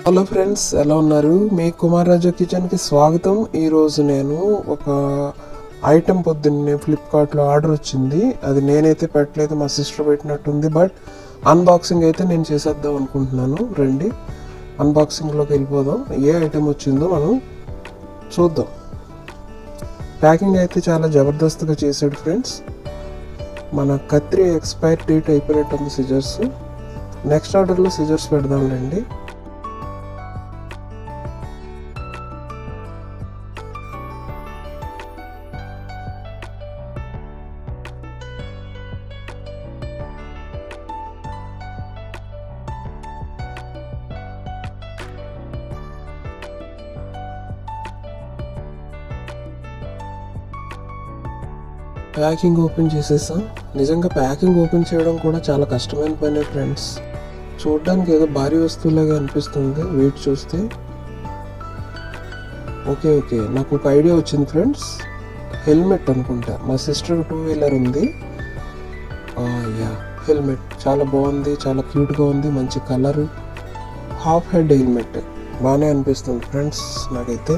Hello friends, ఎలా ఉన్నారు? మీ కుమార్ రాజా కిచెన్కి స్వాగతం. ఈరోజు నేను ఒక ఐటెం పొద్దున్నే ఫ్లిప్కార్ట్లో ఆర్డర్ వచ్చింది. అది నేనైతే పెట్టలేదు, మా సిస్టర్ పెట్టినట్టుంది. బట్ అన్బాక్సింగ్ అయితే నేను చేసేద్దాం అనుకుంటున్నాను. రండి అన్బాక్సింగ్లోకి వెళ్ళిపోదాం. ఏ ఐటెం వచ్చిందో మనం చూద్దాం. ప్యాకింగ్ అయితే చాలా జబర్దస్త్గా చేశాడు ఫ్రెండ్స్. మన కత్రి ఎక్స్పైర్ డేట్ అయిపోయినట్టుంది సిజర్స్. నెక్స్ట్ ఆర్డర్లో సిజర్స్ పెడదాంలేండి. ప్యాకింగ్ ఓపెన్ చేసేసాం. నిజంగా ప్యాకింగ్ ఓపెన్ చేయడం కూడా చాలా కష్టమైన పనే ఫ్రెండ్స్. చూడడానికి ఏదో భారీ వస్తువులాగా అనిపిస్తుంది వెయిట్ చూస్తే. ఓకే, నాకు ఒక ఐడియా వచ్చింది ఫ్రెండ్స్. హెల్మెట్ అనుకుంటా. మా సిస్టర్ 2-వీలర్ ఉంది. హెల్మెట్ చాలా బాగుంది, చాలా క్యూట్గా ఉంది, మంచి కలరు. హాఫ్ హెడ్ హెల్మెట్ బాగానే అనిపిస్తుంది ఫ్రెండ్స్. నాకైతే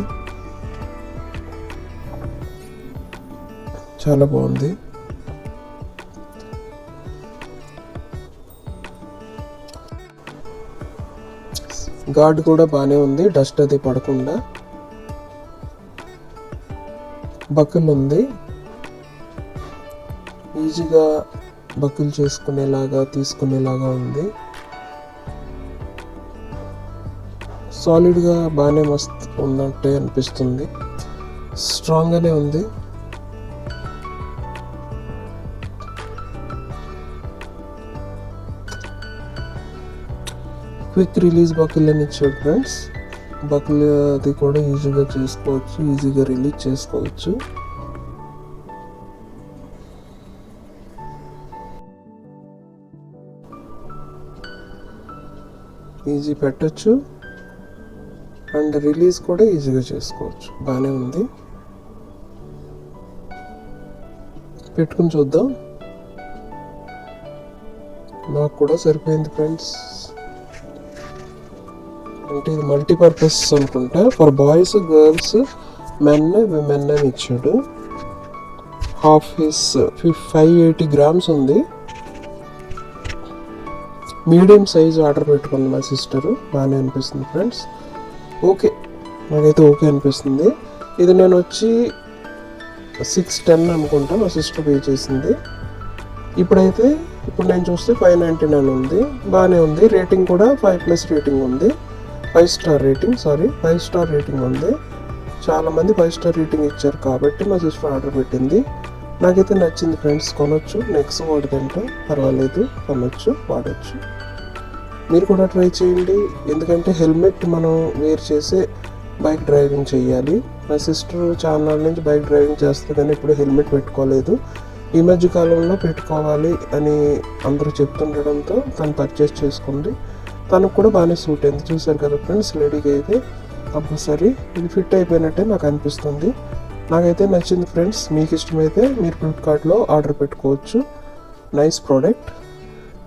చాలా బాగుంది. గార్డ్ కూడా బాగానే ఉంది, డస్ట్ అది పడకుండా. బకిల్ ఉంది, ఈజీగా బకిల్ చేసుకునేలాగా తీసుకునేలాగా ఉంది. సాలిడ్గా బాగానే మస్త్ ఉన్నట్టే అనిపిస్తుంది. స్ట్రాంగ్గానే ఉంది. క్విక్ రిలీజ్ బకిల్ అని ఇచ్చాడు ఫ్రెండ్స్. బకిల్ అది కూడా ఈజీగా చేసుకోవచ్చు, ఈజీగా రిలీజ్ చేసుకోవచ్చు. ఈజీ పెట్టచ్చు అండ్ రిలీజ్ కూడా ఈజీగా చేసుకోవచ్చు. బాగానే ఉంది. పెట్టుకుని చూద్దాం. నాకు కూడా సరిపోయింది ఫ్రెండ్స్. అంటే ఇది మల్టీపర్పస్ అనుకుంటా. For boys, girls, men, women అని ఇచ్చాడు. హాఫ్ హిస్ 580 grams ఉంది. మీడియం సైజ్ ఆర్డర్ పెట్టుకుంది మా సిస్టరు. బాగానే అనిపిస్తుంది ఫ్రెండ్స్. ఓకే, నాకైతే ఓకే అనిపిస్తుంది. ఇది నేను వచ్చి 610 అనుకుంటా మా సిస్టర్ పే చేసింది. ఇప్పుడు నేను చూస్తే 599 ఉంది. బాగానే ఉంది. రేటింగ్ కూడా 5+ రేటింగ్ ఉంది. 5 స్టార్ రేటింగ్ ఉంది. చాలామంది 5 స్టార్ రేటింగ్ ఇచ్చారు కాబట్టి మా సిస్టర్ ఆర్డర్ పెట్టింది. నాకైతే నచ్చింది ఫ్రెండ్స్. కొనొచ్చు, నెక్స్ట్ వాడదంటే పర్వాలేదు, కొనొచ్చు, వాడచ్చు. మీరు కూడా ట్రై చేయండి. ఎందుకంటే హెల్మెట్ మనం వేర్ చేసే బైక్ డ్రైవింగ్ చేయాలి. మా సిస్టర్ చాలా నుంచి బైక్ డ్రైవింగ్ చేస్తుంది కానీ ఇప్పుడు హెల్మెట్ పెట్టుకోలేదు. ఈ మధ్య కాలంలో పెట్టుకోవాలి అని అందరూ చెప్తుండడంతో తను పర్చేస్ చేసుకుంది. తనకు కూడా బాగానే సూట్ అయింది. చూసారు కదా ఫ్రెండ్స్, లేడీకి అయితే కంపల్సరీ ఇది ఫిట్ అయిపోయినట్టే నాకు అనిపిస్తుంది. నాకైతే నచ్చింది ఫ్రెండ్స్. మీకు ఇష్టమైతే మీరు ఫ్లిప్కార్ట్లో ఆర్డర్ పెట్టుకోవచ్చు. Nice product.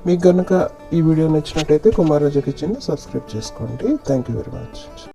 మీకు కనుక ఈ వీడియో నచ్చినట్టయితే కుమార్ రాజా కిచెన్ని సబ్స్క్రైబ్ చేసుకోండి. Thank you very much.